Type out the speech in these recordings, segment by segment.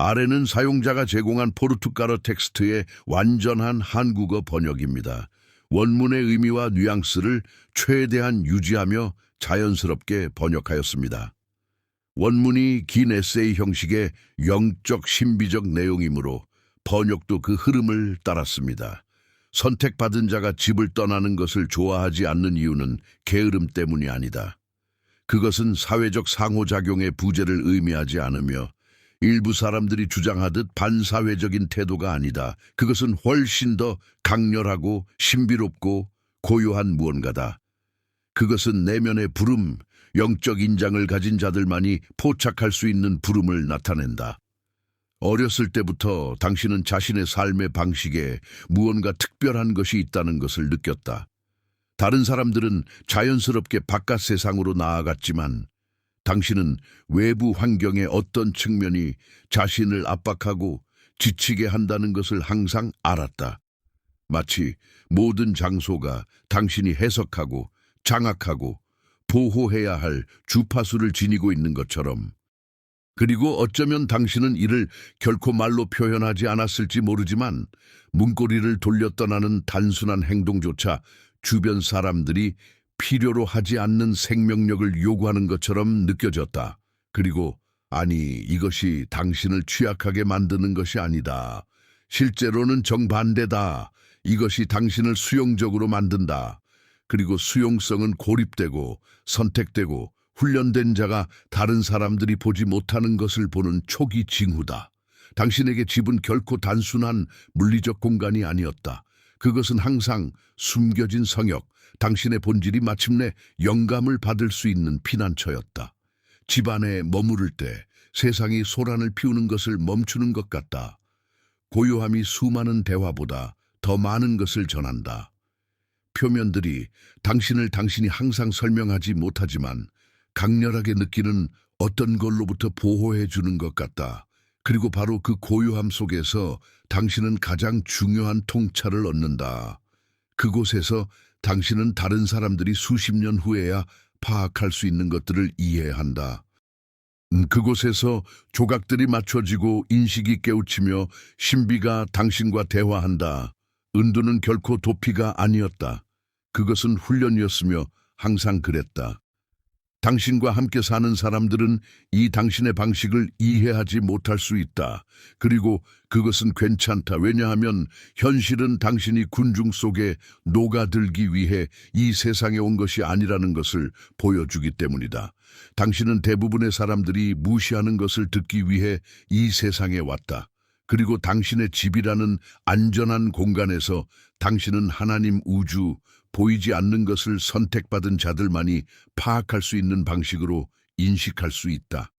아래는 사용자가 제공한 포르투갈어 텍스트의 완전한 한국어 번역입니다. 원문의 의미와 뉘앙스를 최대한 유지하며 자연스럽게 번역하였습니다. 원문이 긴 에세이 형식의 영적 신비적 내용이므로 번역도 그 흐름을 따랐습니다. 선택받은 자가 집을 떠나는 것을 좋아하지 않는 이유는 게으름 때문이 아니다. 그것은 사회적 상호작용의 부재를 의미하지 않으며 일부 사람들이 주장하듯 반사회적인 태도가 아니다. 그것은 훨씬 더 강렬하고 신비롭고 고요한 무언가다. 그것은 내면의 부름, 영적 인장을 가진 자들만이 포착할 수 있는 부름을 나타낸다. 어렸을 때부터 당신은 자신의 삶의 방식에 무언가 특별한 것이 있다는 것을 느꼈다. 다른 사람들은 자연스럽게 바깥 세상으로 나아갔지만 당신은 외부 환경의 어떤 측면이 자신을 압박하고 지치게 한다는 것을 항상 알았다. 마치 모든 장소가 당신이 해석하고 장악하고 보호해야 할 주파수를 지니고 있는 것처럼. 그리고 어쩌면 당신은 이를 결코 말로 표현하지 않았을지 모르지만 문고리를 돌려 떠나는 단순한 행동조차 주변 사람들이 필요로 하지 않는 생명력을 요구하는 것처럼 느껴졌다. 그리고 아니, 이것이 당신을 취약하게 만드는 것이 아니다. 실제로는 정반대다. 이것이 당신을 수용적으로 만든다. 그리고 수용성은 고립되고 선택되고 훈련된 자가 다른 사람들이 보지 못하는 것을 보는 초기 징후다. 당신에게 집은 결코 단순한 물리적 공간이 아니었다. 그것은 항상 숨겨진 성역, 당신의 본질이 마침내 영감을 받을 수 있는 피난처였다. 집 안에 머무를 때 세상이 소란을 피우는 것을 멈추는 것 같다. 고요함이 수많은 대화보다 더 많은 것을 전한다. 표면들이 당신을 당신이 항상 설명하지 못하지만 강렬하게 느끼는 어떤 걸로부터 보호해 주는 것 같다. 그리고 바로 그 고요함 속에서 당신은 가장 중요한 통찰을 얻는다. 그곳에서 당신은 다른 사람들이 수십 년 후에야 파악할 수 있는 것들을 이해한다. 그곳에서 조각들이 맞춰지고 인식이 깨우치며 신비가 당신과 대화한다. 은두는 결코 도피가 아니었다. 그것은 훈련이었으며 항상 그랬다. 당신과 함께 사는 사람들은 이 당신의 방식을 이해하지 못할 수 있다. 그리고 그것은 괜찮다. 왜냐하면 현실은 당신이 군중 속에 녹아들기 위해 이 세상에 온 것이 아니라는 것을 보여주기 때문이다. 당신은 대부분의 사람들이 무시하는 것을 듣기 위해 이 세상에 왔다. 그리고 당신의 집이라는 안전한 공간에서 당신은 하나님, 우주, 보이지 않는 것을 선택받은 자들만이 파악할 수 있는 방식으로 인식할 수 있다.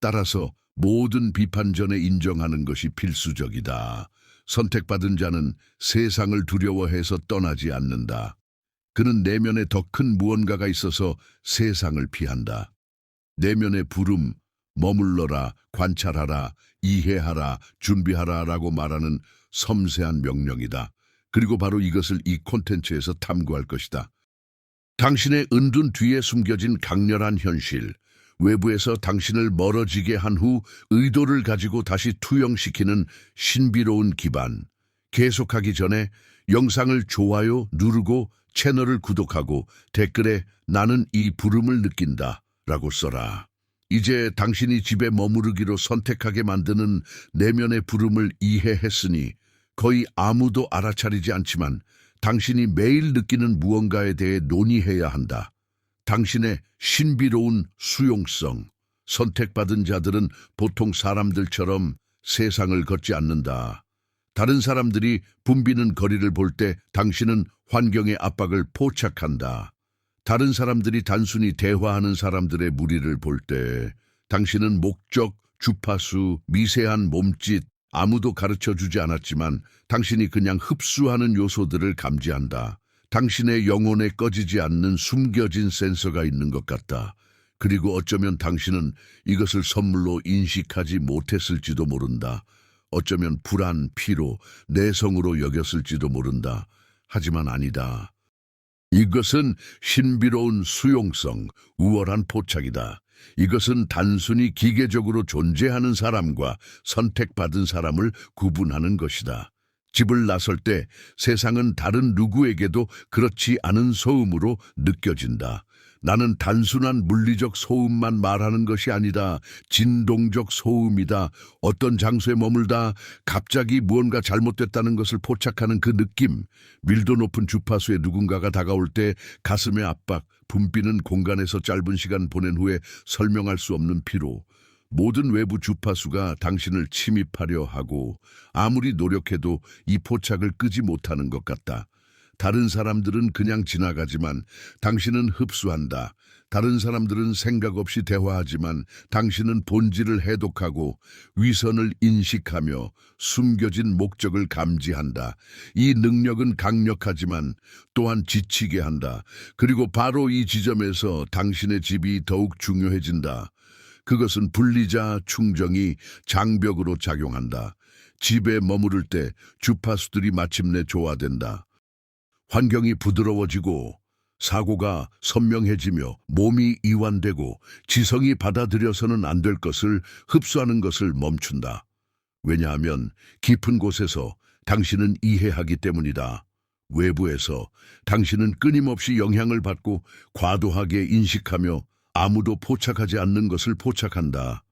따라서 모든 비판 전에 인정하는 것이 필수적이다. 선택받은 자는 세상을 두려워해서 떠나지 않는다. 그는 내면에 더 큰 무언가가 있어서 세상을 피한다. 내면의 부름, 머물러라, 관찰하라, 이해하라, 준비하라 라고 말하는 섬세한 명령이다. 그리고 바로 이것을 이 콘텐츠에서 탐구할 것이다. 당신의 은둔 뒤에 숨겨진 강렬한 현실, 외부에서 당신을 멀어지게 한 후 의도를 가지고 다시 투영시키는 신비로운 기반. 계속하기 전에 영상을 좋아요 누르고 채널을 구독하고 댓글에 나는 이 부름을 느낀다 라고 써라. 이제 당신이 집에 머무르기로 선택하게 만드는 내면의 부름을 이해했으니 거의 아무도 알아차리지 않지만 당신이 매일 느끼는 무언가에 대해 논의해야 한다. 당신의 신비로운 수용성. 선택받은 자들은 보통 사람들처럼 세상을 걷지 않는다. 다른 사람들이 붐비는 거리를 볼 때 당신은 환경의 압박을 포착한다. 다른 사람들이 단순히 대화하는 사람들의 무리를 볼 때 당신은 목적, 주파수, 미세한 몸짓, 아무도 가르쳐주지 않았지만 당신이 그냥 흡수하는 요소들을 감지한다. 당신의 영혼에 꺼지지 않는 숨겨진 센서가 있는 것 같다. 그리고 어쩌면 당신은 이것을 선물로 인식하지 못했을지도 모른다. 어쩌면 불안, 피로, 내성으로 여겼을지도 모른다. 하지만 아니다. 이것은 신비로운 수용성, 우월한 포착이다. 이것은 단순히 기계적으로 존재하는 사람과 선택받은 사람을 구분하는 것이다. 집을 나설 때 세상은 다른 누구에게도 그렇지 않은 소음으로 느껴진다. 나는 단순한 물리적 소음만 말하는 것이 아니다. 진동적 소음이다. 어떤 장소에 머물다 갑자기 무언가 잘못됐다는 것을 포착하는 그 느낌. 밀도 높은 주파수에 누군가가 다가올 때 가슴의 압박, 붐비는 공간에서 짧은 시간 보낸 후에 설명할 수 없는 피로. 모든 외부 주파수가 당신을 침입하려 하고 아무리 노력해도 이 포착을 끄지 못하는 것 같다. 다른 사람들은 그냥 지나가지만 당신은 흡수한다. 다른 사람들은 생각 없이 대화하지만 당신은 본질을 해독하고 위선을 인식하며 숨겨진 목적을 감지한다. 이 능력은 강력하지만 또한 지치게 한다. 그리고 바로 이 지점에서 당신의 집이 더욱 중요해진다. 그것은 분리자 충정이 장벽으로 작용한다. 집에 머무를 때 주파수들이 마침내 조화된다. 환경이 부드러워지고 사고가 선명해지며 몸이 이완되고 지성이 받아들여서는 안 될 것을 흡수하는 것을 멈춘다. 왜냐하면 깊은 곳에서 당신은 이해하기 때문이다. 외부에서 당신은 끊임없이 영향을 받고 과도하게 인식하며 아무도 포착하지 않는 것을 포착한다.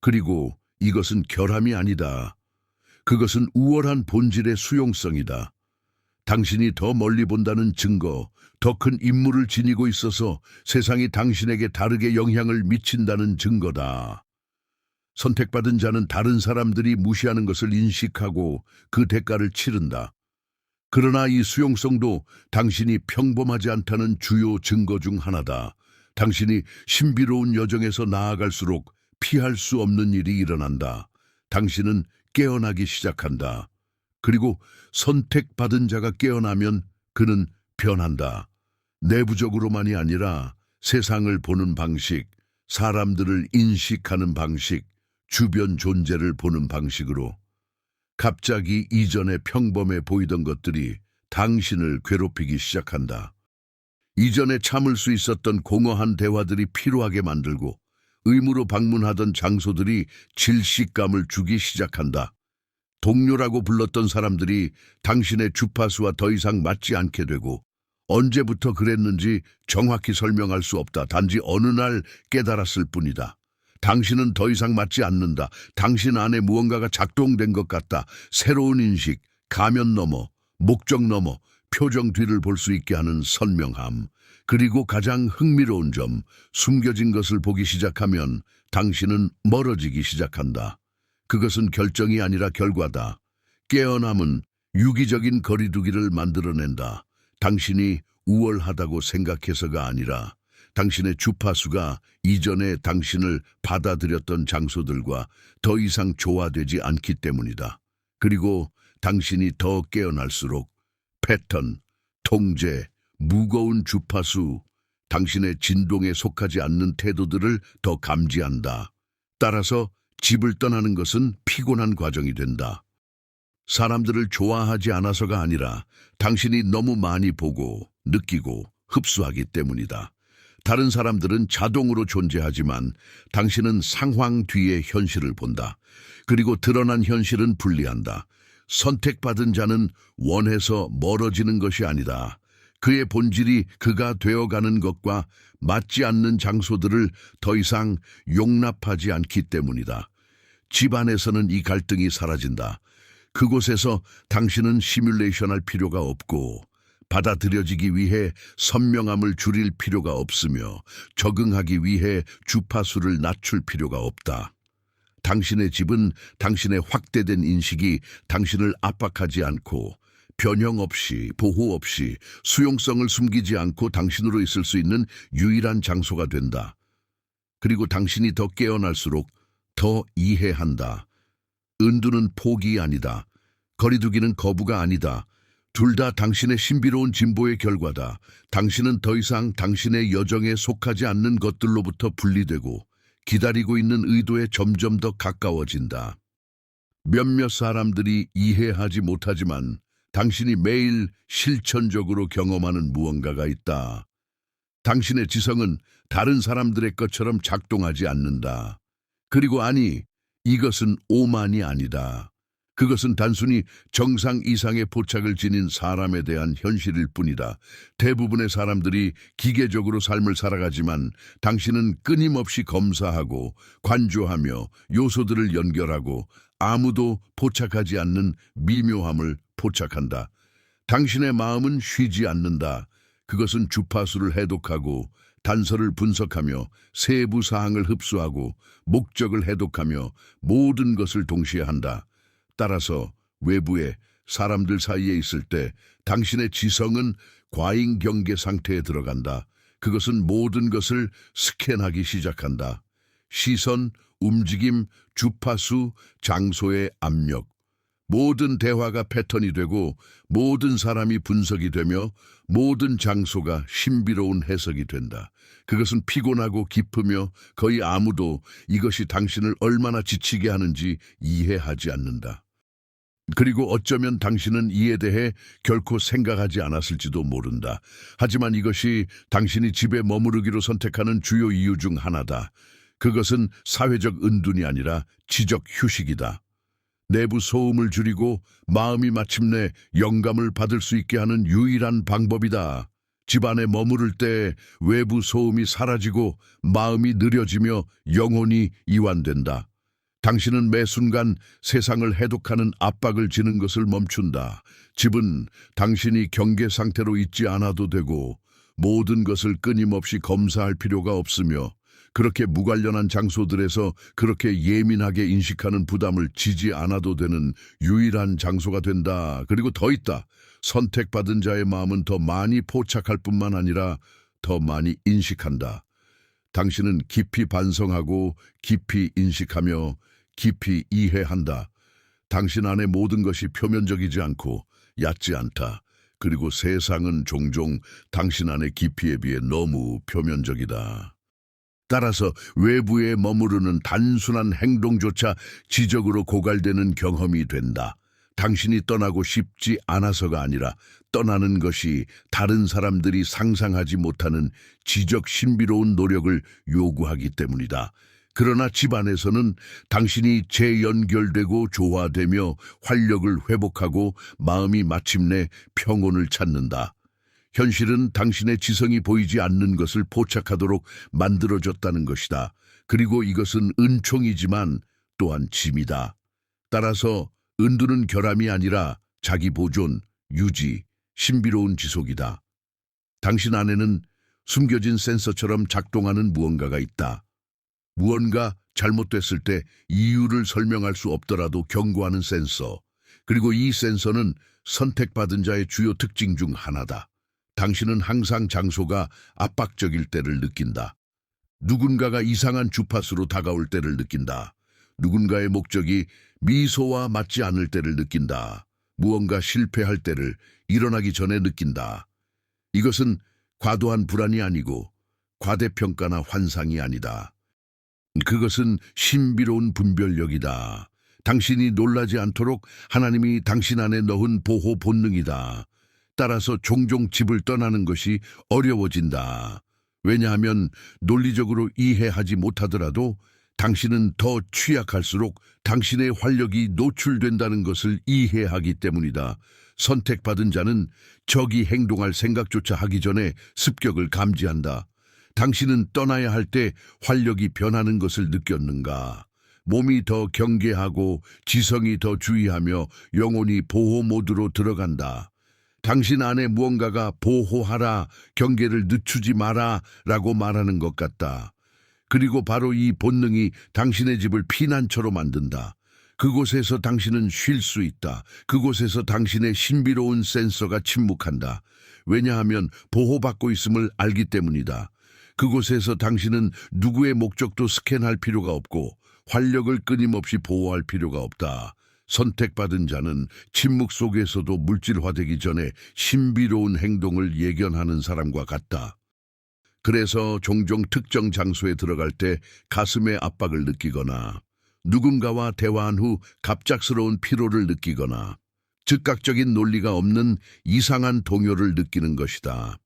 그리고 이것은 결함이 아니다. 그것은 우월한 본질의 수용성이다. 당신이 더 멀리 본다는 증거, 더 큰 임무를 지니고 있어서 세상이 당신에게 다르게 영향을 미친다는 증거다. 선택받은 자는 다른 사람들이 무시하는 것을 인식하고 그 대가를 치른다. 그러나 이 수용성도 당신이 평범하지 않다는 주요 증거 중 하나다. 당신이 신비로운 여정에서 나아갈수록 피할 수 없는 일이 일어난다. 당신은 깨어나기 시작한다. 그리고 선택받은 자가 깨어나면 그는 변한다. 내부적으로만이 아니라 세상을 보는 방식, 사람들을 인식하는 방식, 주변 존재를 보는 방식으로. 갑자기 이전에 평범해 보이던 것들이 당신을 괴롭히기 시작한다. 이전에 참을 수 있었던 공허한 대화들이 피로하게 만들고 의무로 방문하던 장소들이 질식감을 주기 시작한다. 동료라고 불렀던 사람들이 당신의 주파수와 더 이상 맞지 않게 되고 언제부터 그랬는지 정확히 설명할 수 없다. 단지 어느 날 깨달았을 뿐이다. 당신은 더 이상 맞지 않는다. 당신 안에 무언가가 작동된 것 같다. 새로운 인식, 가면 넘어, 목적 넘어, 표정 뒤를 볼 수 있게 하는 선명함. 그리고 가장 흥미로운 점, 숨겨진 것을 보기 시작하면 당신은 멀어지기 시작한다. 그것은 결정이 아니라 결과다. 깨어남은 유기적인 거리두기를 만들어낸다. 당신이 우월하다고 생각해서가 아니라 당신의 주파수가 이전에 당신을 받아들였던 장소들과 더 이상 조화되지 않기 때문이다. 그리고 당신이 더 깨어날수록 패턴, 통제, 무거운 주파수, 당신의 진동에 속하지 않는 태도들을 더 감지한다. 따라서 집을 떠나는 것은 피곤한 과정이 된다. 사람들을 좋아하지 않아서가 아니라 당신이 너무 많이 보고 느끼고 흡수하기 때문이다. 다른 사람들은 자동으로 존재하지만 당신은 상황 뒤의 현실을 본다. 그리고 드러난 현실은 분리한다. 선택받은 자는 원해서 멀어지는 것이 아니다. 그의 본질이 그가 되어가는 것과 맞지 않는 장소들을 더 이상 용납하지 않기 때문이다. 집 안에서는 이 갈등이 사라진다. 그곳에서 당신은 시뮬레이션할 필요가 없고 받아들여지기 위해 선명함을 줄일 필요가 없으며 적응하기 위해 주파수를 낮출 필요가 없다. 당신의 집은 당신의 확대된 인식이 당신을 압박하지 않고 변형 없이, 보호 없이, 수용성을 숨기지 않고 당신으로 있을 수 있는 유일한 장소가 된다. 그리고 당신이 더 깨어날수록 더 이해한다. 은두는 포기 아니다. 거리두기는 거부가 아니다. 둘 다 당신의 신비로운 진보의 결과다. 당신은 더 이상 당신의 여정에 속하지 않는 것들로부터 분리되고 기다리고 있는 의도에 점점 더 가까워진다. 몇몇 사람들이 이해하지 못하지만 당신이 매일 실천적으로 경험하는 무언가가 있다. 당신의 지성은 다른 사람들의 것처럼 작동하지 않는다. 그리고 아니, 이것은 오만이 아니다. 그것은 단순히 정상 이상의 포착을 지닌 사람에 대한 현실일 뿐이다. 대부분의 사람들이 기계적으로 삶을 살아가지만 당신은 끊임없이 검사하고 관조하며 요소들을 연결하고 아무도 포착하지 않는 미묘함을 포착한다. 당신의 마음은 쉬지 않는다. 그것은 주파수를 해독하고 단서를 분석하며 세부 사항을 흡수하고 목적을 해독하며 모든 것을 동시에 한다. 따라서 외부에 사람들 사이에 있을 때 당신의 지성은 과잉 경계 상태에 들어간다. 그것은 모든 것을 스캔하기 시작한다. 시선, 움직임, 주파수, 장소의 압력. 모든 대화가 패턴이 되고 모든 사람이 분석이 되며 모든 장소가 신비로운 해석이 된다. 그것은 피곤하고 깊으며 거의 아무도 이것이 당신을 얼마나 지치게 하는지 이해하지 않는다. 그리고 어쩌면 당신은 이에 대해 결코 생각하지 않았을지도 모른다. 하지만 이것이 당신이 집에 머무르기로 선택하는 주요 이유 중 하나다. 그것은 사회적 은둔이 아니라 지적 휴식이다. 내부 소음을 줄이고 마음이 마침내 영감을 받을 수 있게 하는 유일한 방법이다. 집안에 머무를 때 외부 소음이 사라지고 마음이 느려지며 영혼이 이완된다. 당신은 매 순간 세상을 해독하는 압박을 지는 것을 멈춘다. 집은 당신이 경계 상태로 있지 않아도 되고 모든 것을 끊임없이 검사할 필요가 없으며 그렇게 무관련한 장소들에서 그렇게 예민하게 인식하는 부담을 지지 않아도 되는 유일한 장소가 된다. 그리고 더 있다. 선택받은 자의 마음은 더 많이 포착할 뿐만 아니라 더 많이 인식한다. 당신은 깊이 반성하고 깊이 인식하며 깊이 이해한다. 당신 안의 모든 것이 표면적이지 않고 얕지 않다. 그리고 세상은 종종 당신 안의 깊이에 비해 너무 표면적이다. 따라서 외부에 머무르는 단순한 행동조차 지적으로 고갈되는 경험이 된다. 당신이 떠나고 싶지 않아서가 아니라 떠나는 것이 다른 사람들이 상상하지 못하는 지적 신비로운 노력을 요구하기 때문이다. 그러나 집안에서는 당신이 재연결되고 조화되며 활력을 회복하고 마음이 마침내 평온을 찾는다. 현실은 당신의 지성이 보이지 않는 것을 포착하도록 만들어졌다는 것이다. 그리고 이것은 은총이지만 또한 짐이다. 따라서 은두는 결함이 아니라 자기 보존, 유지, 신비로운 지속이다. 당신 안에는 숨겨진 센서처럼 작동하는 무언가가 있다. 무언가 잘못됐을 때 이유를 설명할 수 없더라도 경고하는 센서. 그리고 이 센서는 선택받은 자의 주요 특징 중 하나다. 당신은 항상 장소가 압박적일 때를 느낀다. 누군가가 이상한 주파수로 다가올 때를 느낀다. 누군가의 목적이 미소와 맞지 않을 때를 느낀다. 무언가 실패할 때를 일어나기 전에 느낀다. 이것은 과도한 불안이 아니고 과대평가나 환상이 아니다. 그것은 신비로운 분별력이다. 당신이 놀라지 않도록 하나님이 당신 안에 넣은 보호 본능이다. 따라서 종종 집을 떠나는 것이 어려워진다. 왜냐하면 논리적으로 이해하지 못하더라도 당신은 더 취약할수록 당신의 활력이 노출된다는 것을 이해하기 때문이다. 선택받은 자는 적이 행동할 생각조차 하기 전에 습격을 감지한다. 당신은 떠나야 할 때 활력이 변하는 것을 느꼈는가? 몸이 더 경계하고 지성이 더 주의하며 영혼이 보호 모드로 들어간다. 당신 안에 무언가가 보호하라, 경계를 늦추지 마라 라고 말하는 것 같다. 그리고 바로 이 본능이 당신의 집을 피난처로 만든다. 그곳에서 당신은 쉴 수 있다. 그곳에서 당신의 신비로운 센서가 침묵한다. 왜냐하면 보호받고 있음을 알기 때문이다. 그곳에서 당신은 누구의 목적도 스캔할 필요가 없고 활력을 끊임없이 보호할 필요가 없다. 선택받은 자는 침묵 속에서도 물질화되기 전에 신비로운 행동을 예견하는 사람과 같다. 그래서 종종 특정 장소에 들어갈 때 가슴의 압박을 느끼거나 누군가와 대화한 후 갑작스러운 피로를 느끼거나 즉각적인 논리가 없는 이상한 동요를 느끼는 것이다.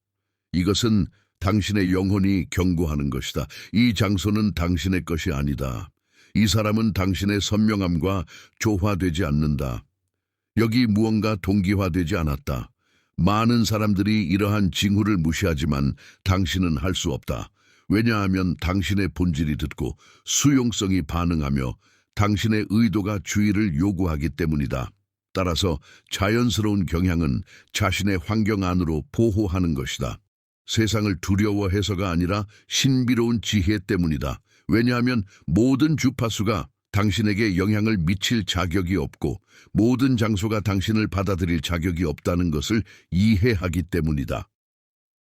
이것은 당신의 영혼이 경고하는 것이다. 이 장소는 당신의 것이 아니다. 이 사람은 당신의 선명함과 조화되지 않는다. 여기 무언가 동기화되지 않았다. 많은 사람들이 이러한 징후를 무시하지만 당신은 할 수 없다. 왜냐하면 당신의 본질이 듣고 수용성이 반응하며 당신의 의도가 주의를 요구하기 때문이다. 따라서 자연스러운 경향은 자신의 환경 안으로 보호하는 것이다. 세상을 두려워해서가 아니라 신비로운 지혜 때문이다. 왜냐하면 모든 주파수가 당신에게 영향을 미칠 자격이 없고 모든 장소가 당신을 받아들일 자격이 없다는 것을 이해하기 때문이다.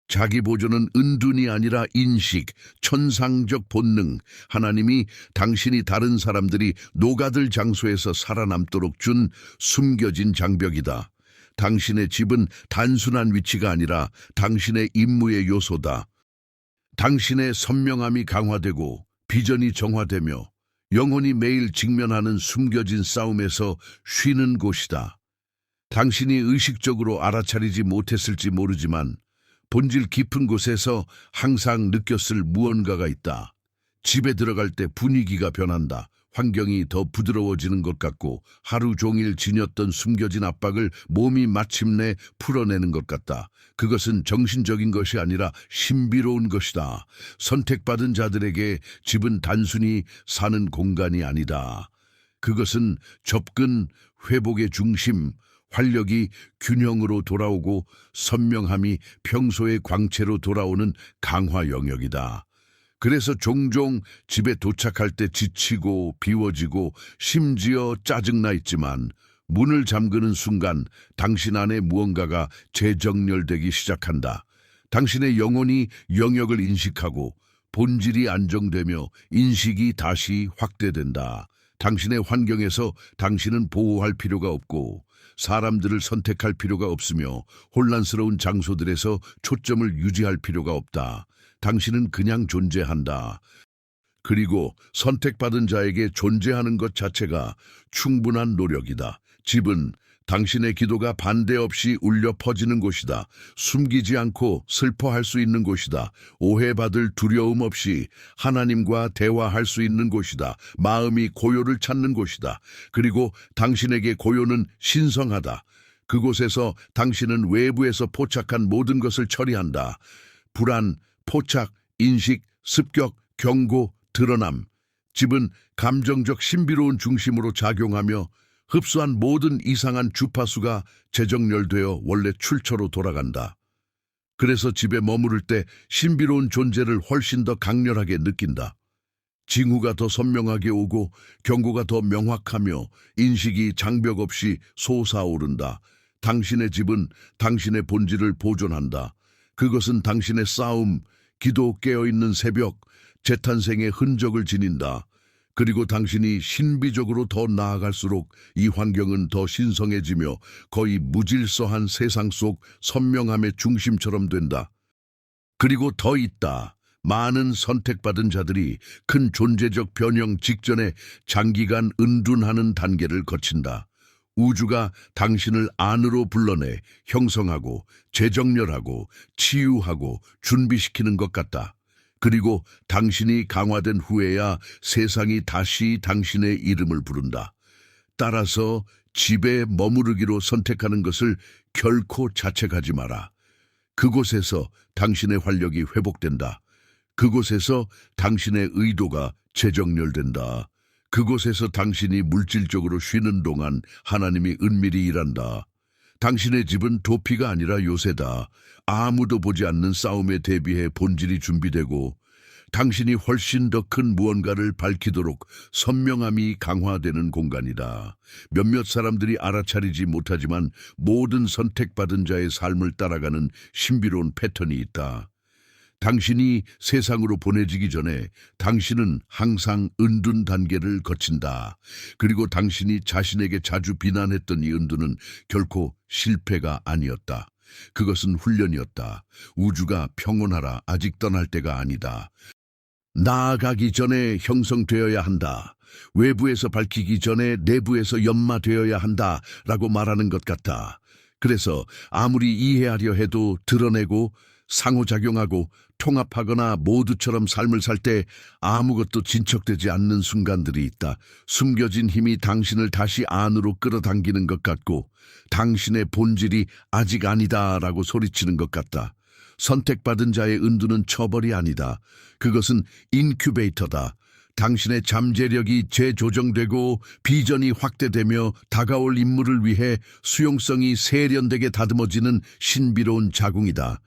자기 보존은 은둔이 아니라 인식, 천상적 본능, 하나님이 당신이 다른 사람들이 녹아들 장소에서 살아남도록 준 숨겨진 장벽이다. 당신의 집은 단순한 위치가 아니라 당신의 임무의 요소다. 당신의 선명함이 강화되고 비전이 정화되며 영혼이 매일 직면하는 숨겨진 싸움에서 쉬는 곳이다. 당신이 의식적으로 알아차리지 못했을지 모르지만 본질 깊은 곳에서 항상 느꼈을 무언가가 있다. 집에 들어갈 때 분위기가 변한다. 환경이 더 부드러워지는 것 같고 하루 종일 지녔던 숨겨진 압박을 몸이 마침내 풀어내는 것 같다. 그것은 정신적인 것이 아니라 신비로운 것이다. 선택받은 자들에게 집은 단순히 사는 공간이 아니다. 그것은 접근, 회복의 중심, 활력이 균형으로 돌아오고 선명함이 평소의 광채로 돌아오는 강화 영역이다. 그래서 종종 집에 도착할 때 지치고 비워지고 심지어 짜증나 있지만 문을 잠그는 순간 당신 안에 무언가가 재정렬되기 시작한다. 당신의 영혼이 영역을 인식하고 본질이 안정되며 인식이 다시 확대된다. 당신의 환경에서 당신은 보호할 필요가 없고 사람들을 선택할 필요가 없으며 혼란스러운 장소들에서 초점을 유지할 필요가 없다. 당신은 그냥 존재한다. 그리고 선택받은 자에게 존재하는 것 자체가 충분한 노력이다. 집은 당신의 기도가 반대 없이 울려 퍼지는 곳이다. 숨기지 않고 슬퍼할 수 있는 곳이다. 오해받을 두려움 없이 하나님과 대화할 수 있는 곳이다. 마음이 고요를 찾는 곳이다. 그리고 당신에게 고요는 신성하다. 그곳에서 당신은 외부에서 포착한 모든 것을 처리한다. 불안, 포착, 인식, 습격, 경고, 드러남. 집은 감정적 신비로운 중심으로 작용하며 흡수한 모든 이상한 주파수가 재정렬되어 원래 출처로 돌아간다. 그래서 집에 머무를 때 신비로운 존재를 훨씬 더 강렬하게 느낀다. 징후가 더 선명하게 오고 경고가 더 명확하며 인식이 장벽 없이 솟아오른다. 당신의 집은 당신의 본질을 보존한다. 그것은 당신의 싸움, 기도 깨어있는 새벽, 재탄생의 흔적을 지닌다. 그리고 당신이 신비적으로 더 나아갈수록 이 환경은 더 신성해지며 거의 무질서한 세상 속 선명함의 중심처럼 된다. 그리고 더 있다. 많은 선택받은 자들이 큰 존재적 변형 직전에 장기간 은둔하는 단계를 거친다. 우주가 당신을 안으로 불러내 형성하고 재정렬하고 치유하고 준비시키는 것 같다. 그리고 당신이 강화된 후에야 세상이 다시 당신의 이름을 부른다. 따라서 집에 머무르기로 선택하는 것을 결코 자책하지 마라. 그곳에서 당신의 활력이 회복된다. 그곳에서 당신의 의도가 재정렬된다. 그곳에서 당신이 물질적으로 쉬는 동안 하나님이 은밀히 일한다. 당신의 집은 도피가 아니라 요새다. 아무도 보지 않는 싸움에 대비해 본질이 준비되고 당신이 훨씬 더 큰 무언가를 밝히도록 선명함이 강화되는 공간이다. 몇몇 사람들이 알아차리지 못하지만 모든 선택받은 자의 삶을 따라가는 신비로운 패턴이 있다. 당신이 세상으로 보내지기 전에 당신은 항상 은둔 단계를 거친다. 그리고 당신이 자신에게 자주 비난했던 이 은둔은 결코 실패가 아니었다. 그것은 훈련이었다. 우주가 평온하라, 아직 떠날 때가 아니다. 나아가기 전에 형성되어야 한다. 외부에서 밝히기 전에 내부에서 연마되어야 한다. 라고 말하는 것 같다. 그래서 아무리 이해하려 해도 드러내고 상호작용하고 통합하거나 모두처럼 삶을 살 때 아무것도 진척되지 않는 순간들이 있다. 숨겨진 힘이 당신을 다시 안으로 끌어당기는 것 같고 당신의 본질이 아직 아니다라고 소리치는 것 같다. 선택받은 자의 은두는 처벌이 아니다. 그것은 인큐베이터다. 당신의 잠재력이 재조정되고 비전이 확대되며 다가올 임무를 위해 수용성이 세련되게 다듬어지는 신비로운 자궁이다.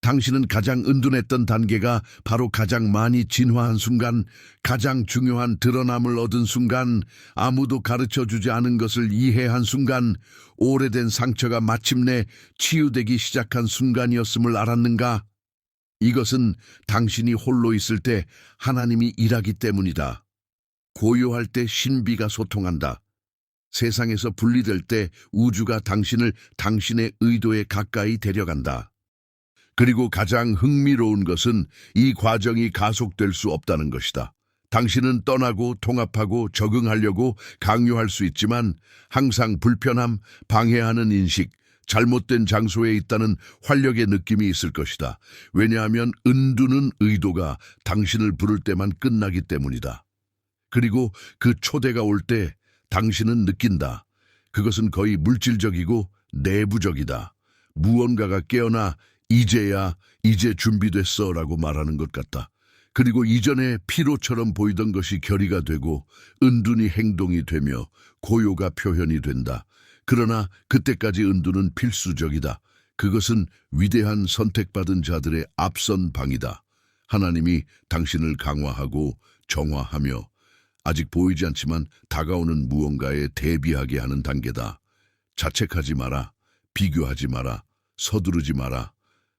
당신은 가장 은둔했던 단계가 바로 가장 많이 진화한 순간, 가장 중요한 드러남을 얻은 순간, 아무도 가르쳐주지 않은 것을 이해한 순간, 오래된 상처가 마침내 치유되기 시작한 순간이었음을 알았는가? 이것은 당신이 홀로 있을 때 하나님이 일하기 때문이다. 고요할 때 신비가 소통한다. 세상에서 분리될 때 우주가 당신을 당신의 의도에 가까이 데려간다. 그리고 가장 흥미로운 것은 이 과정이 가속될 수 없다는 것이다. 당신은 떠나고 통합하고 적응하려고 강요할 수 있지만 항상 불편함, 방해하는 인식, 잘못된 장소에 있다는 활력의 느낌이 있을 것이다. 왜냐하면 은두는 의도가 당신을 부를 때만 끝나기 때문이다. 그리고 그 초대가 올 때 당신은 느낀다. 그것은 거의 물질적이고 내부적이다. 무언가가 깨어나 이제 준비됐어 라고 말하는 것 같다. 그리고 이전에 피로처럼 보이던 것이 결의가 되고 은둔이 행동이 되며 고요가 표현이 된다. 그러나 그때까지 은둔은 필수적이다. 그것은 위대한 선택받은 자들의 앞선 방이다. 하나님이 당신을 강화하고 정화하며 아직 보이지 않지만 다가오는 무언가에 대비하게 하는 단계다. 자책하지 마라. 비교하지 마라. 서두르지 마라.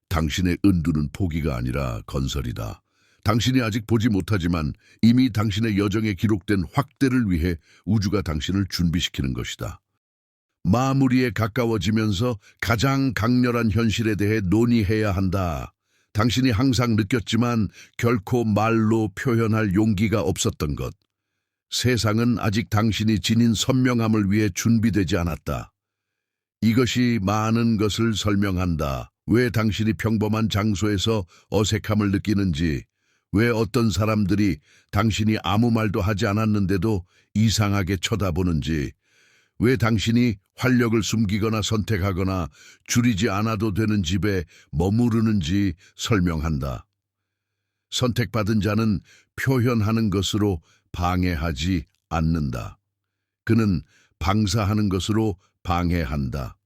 당신의 은두는 포기가 아니라 건설이다. 당신이 아직 보지 못하지만 이미 당신의 여정에 기록된 확대를 위해 우주가 당신을 준비시키는 것이다. 마무리에 가까워지면서 가장 강렬한 현실에 대해 논의해야 한다. 당신이 항상 느꼈지만 결코 말로 표현할 용기가 없었던 것. 세상은 아직 당신이 지닌 선명함을 위해 준비되지 않았다. 이것이 많은 것을 설명한다. 왜 당신이 평범한 장소에서 어색함을 느끼는지, 왜 어떤 사람들이 당신이 아무 말도 하지 않았는데도 이상하게 쳐다보는지, 왜 당신이 활력을 숨기거나 선택하거나 줄이지 않아도 되는 집에 머무르는지 설명한다. 선택받은 자는 표현하는 것으로 방해하지 않는다. 그는 방사하는 것으로 방해한다.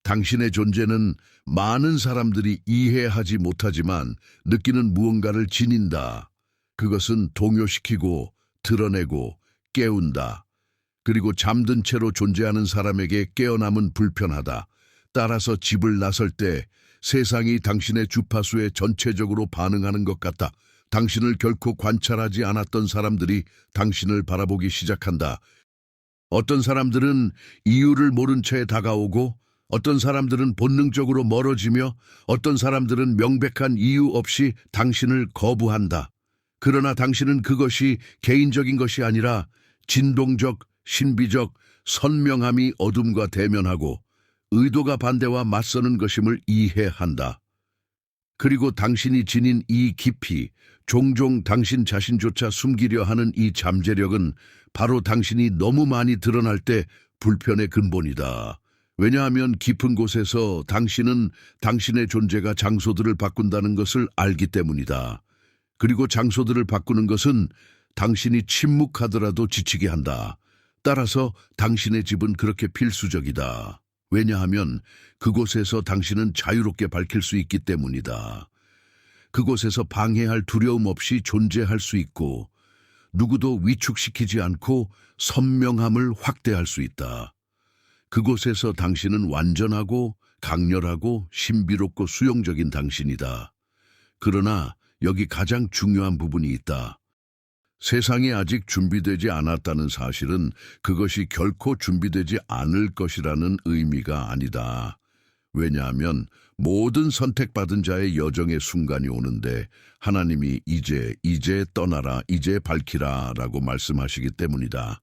당신의 존재는 많은 사람들이 이해하지 못하지만 느끼는 무언가를 지닌다. 그것은 동요시키고 드러내고 깨운다. 그리고 잠든 채로 존재하는 사람에게 깨어남은 불편하다. 따라서 집을 나설 때 세상이 당신의 주파수에 전체적으로 반응하는 것 같다. 당신을 결코 관찰하지 않았던 사람들이 당신을 바라보기 시작한다. 어떤 사람들은 이유를 모른 채 다가오고 어떤 사람들은 본능적으로 멀어지며 어떤 사람들은 명백한 이유 없이 당신을 거부한다. 그러나 당신은 그것이 개인적인 것이 아니라 진동적, 신비적, 선명함이 어둠과 대면하고 의도가 반대와 맞서는 것임을 이해한다. 그리고 당신이 지닌 이 깊이, 종종 당신 자신조차 숨기려 하는 이 잠재력은 바로 당신이 너무 많이 드러날 때 불편의 근본이다. 왜냐하면 깊은 곳에서 당신은 당신의 존재가 장소들을 바꾼다는 것을 알기 때문이다. 그리고 장소들을 바꾸는 것은 당신이 침묵하더라도 지치게 한다. 따라서 당신의 집은 그렇게 필수적이다. 왜냐하면 그곳에서 당신은 자유롭게 밝힐 수 있기 때문이다. 그곳에서 방해할 두려움 없이 존재할 수 있고 누구도 위축시키지 않고 선명함을 확대할 수 있다. 그곳에서 당신은 완전하고 강렬하고 신비롭고 수용적인 당신이다. 그러나 여기 가장 중요한 부분이 있다. 세상이 아직 준비되지 않았다는 사실은 그것이 결코 준비되지 않을 것이라는 의미가 아니다. 왜냐하면 모든 선택받은 자의 여정의 순간이 오는데 하나님이 이제 떠나라, 이제 밝히라 라고 말씀하시기 때문이다.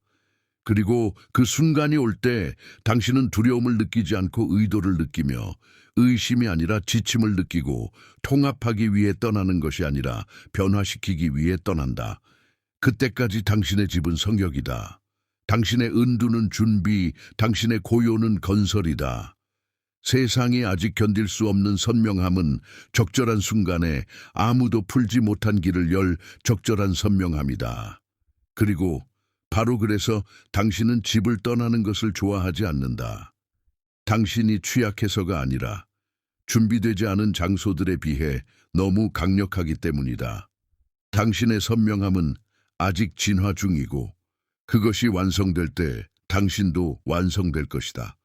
그리고 그 순간이 올 때 당신은 두려움을 느끼지 않고 의도를 느끼며 의심이 아니라 지침을 느끼고 통합하기 위해 떠나는 것이 아니라 변화시키기 위해 떠난다. 그때까지 당신의 집은 성역이다. 당신의 은두는 준비, 당신의 고요는 건설이다. 세상이 아직 견딜 수 없는 선명함은 적절한 순간에 아무도 풀지 못한 길을 열 적절한 선명함이다. 그리고 바로 그래서 당신은 집을 떠나는 것을 좋아하지 않는다. 당신이 취약해서가 아니라 준비되지 않은 장소들에 비해 너무 강력하기 때문이다. 당신의 선명함은 아직 진화 중이고 그것이 완성될 때 당신도 완성될 것이다.